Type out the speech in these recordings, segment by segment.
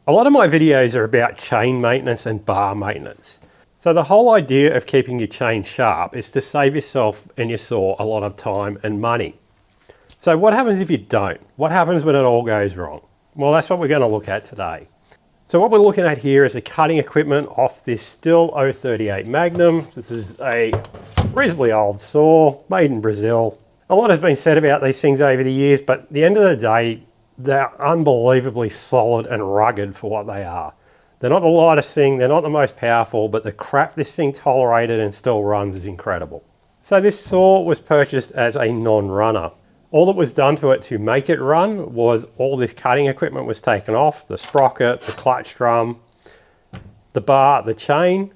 A lot of my videos are about chain maintenance and bar maintenance. So the whole idea of keeping your chain sharp is to save yourself and your saw a lot of time and money. So what happens if you don't? What happens when it all goes wrong? Well, that's what we're going to look at today. So what we're looking at here is the cutting equipment off this Stihl 038 Magnum. This is a reasonably old saw, made in Brazil. A lot has been said about these things over the years, but at the end of the day, they're unbelievably solid and rugged for what they are. They're not the lightest thing, they're not the most powerful, but the crap this thing tolerated and still runs is incredible. So this saw was purchased as a non-runner. All that was done to it to make it run was all this cutting equipment was taken off, the sprocket, the clutch drum, the bar, the chain,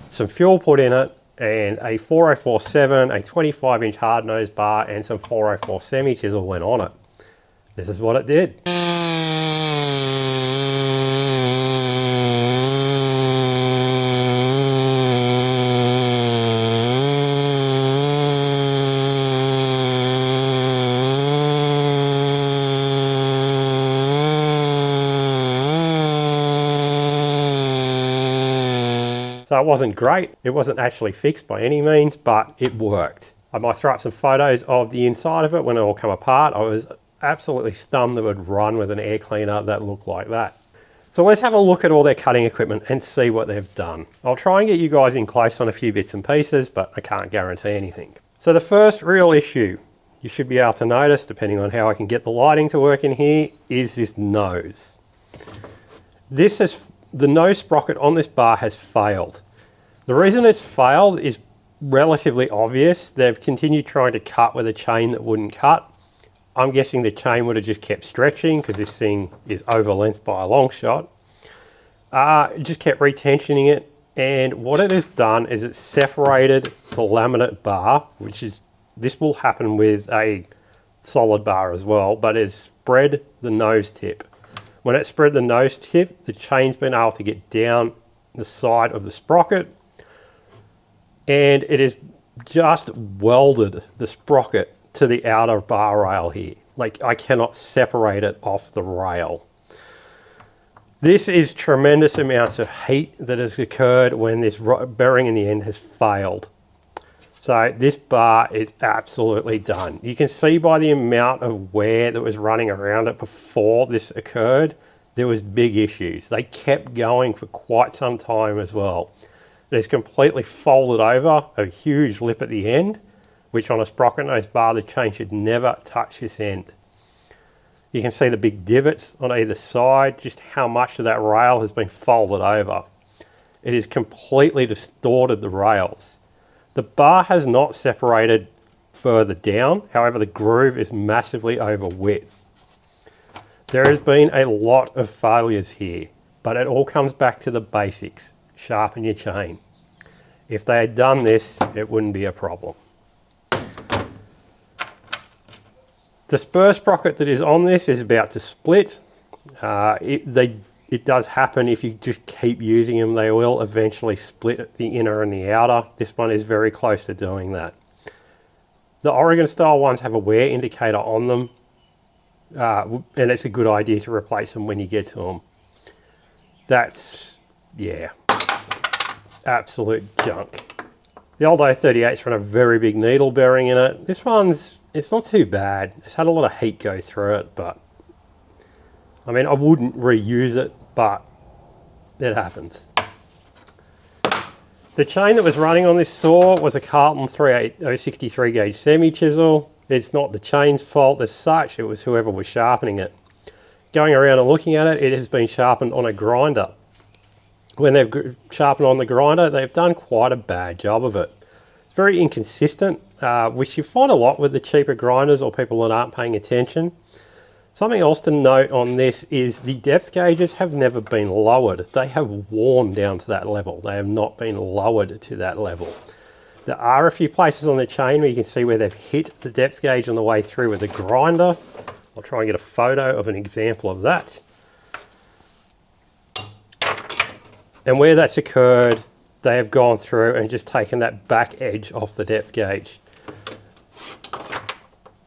some fuel put in it, and a 4047, a 25-inch hard nose bar, and some 404 semi-chisel went on it. This is what it did. So it wasn't great, it wasn't actually fixed by any means, but it worked. I might throw up some photos of the inside of it when it all come apart. I was absolutely stunned that it would run with an air cleaner that looked like that. So let's have a look at all their cutting equipment and see what they've done. I'll try and get you guys in close on a few bits and pieces, but I can't guarantee anything. So the first real issue you should be able to notice, depending on how I can get the lighting to work in here, is this nose. The nose sprocket on this bar has failed. The reason it's failed is relatively obvious. They've continued trying to cut with a chain that wouldn't cut. I'm guessing the chain would have just kept stretching because this thing is over length by a long shot. It just kept retensioning it, and what it has done is it's separated the laminate bar, this will happen with a solid bar as well, but it's spread the nose tip. When it spread the nose tip, the chain's been able to get down the side of the sprocket, and it has just welded the sprocket to the outer bar rail here. Like, I cannot separate it off the rail. This is tremendous amounts of heat that has occurred when this bearing in the end has failed. So this bar is absolutely done. You can see by the amount of wear that was running around it before this occurred, there was big issues. They kept going for quite some time as well. It is completely folded over, a huge lip at the end, which on a sprocket nose bar, the chain should never touch this end. You can see the big divots on either side, just how much of that rail has been folded over. It has completely distorted the rails. The bar has not separated further down, however the groove is massively over width. There has been a lot of failures here, but it all comes back to the basics. Sharpen your chain. If they had done this, it wouldn't be a problem. The spur sprocket that is on this is about to split. It does happen if you just keep using them. They will eventually split the inner and the outer. This one is very close to doing that. The Oregon style ones have a wear indicator on them, and it's a good idea to replace them when you get to them. That's, yeah, absolute junk. The old 038's run a very big needle bearing in it. This one's, it's not too bad. It's had a lot of heat go through it, but I mean, I wouldn't reuse it, but it happens. The chain that was running on this saw was a Carlton 63 gauge semi-chisel. It's not the chain's fault as such, it was whoever was sharpening it. Going around and looking at it, it has been sharpened on a grinder. When they've sharpened on the grinder, they've done quite a bad job of it. It's very inconsistent, which you find a lot with the cheaper grinders or people that aren't paying attention. Something else to note on this is the depth gauges have never been lowered. They have worn down to that level. They have not been lowered to that level. There are a few places on the chain where you can see where they've hit the depth gauge on the way through with the grinder. I'll try and get a photo of an example of that. And where that's occurred, they have gone through and just taken that back edge off the depth gauge.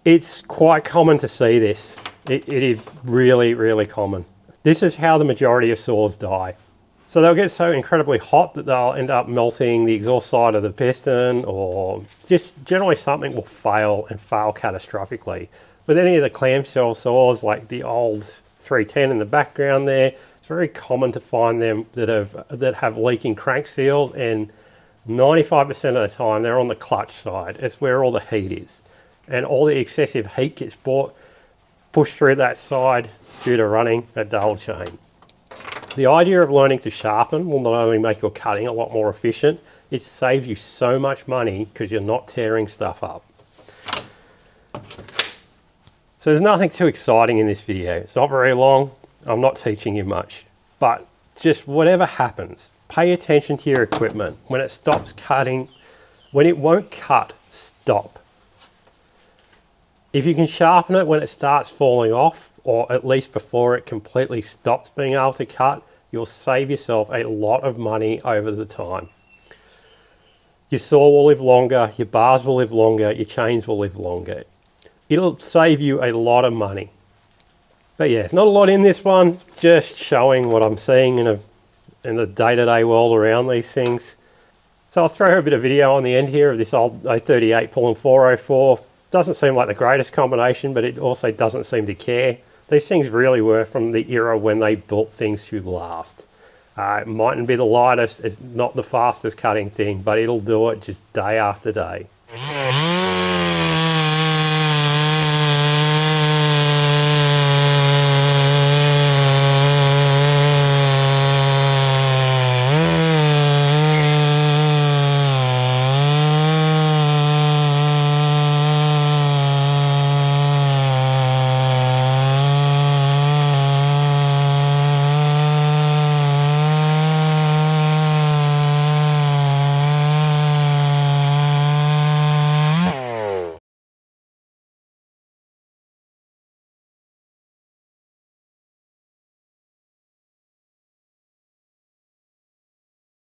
It's quite common to see this. It is really, really common. This is how the majority of saws die. So they'll get so incredibly hot that they'll end up melting the exhaust side of the piston, or just generally something will fail and fail catastrophically. With any of the clamshell saws, like the old 310 in the background there, it's very common to find them that have leaking crank seals, and 95% of the time they're on the clutch side. It's where all the heat is. And all the excessive heat gets pushed through that side due to running a dull chain. The idea of learning to sharpen will not only make your cutting a lot more efficient, it saves you so much money because you're not tearing stuff up. So there's nothing too exciting in this video. It's not very long. I'm not teaching you much. But just whatever happens, pay attention to your equipment. When it stops cutting, when it won't cut, stop. If you can sharpen it when it starts falling off, or at least before it completely stops being able to cut, you'll save yourself a lot of money over the time. Your saw will live longer, your bars will live longer, your chains will live longer. It'll save you a lot of money. But yeah, not a lot in this one, just showing what I'm seeing in the day-to-day world around these things. So I'll throw a bit of video on the end here of this old 038 pulling 404. Doesn't seem like the greatest combination, but it also doesn't seem to care. These things really were from the era when they built things to last. It mightn't be the lightest, it's not the fastest cutting thing, but it'll do it just day after day.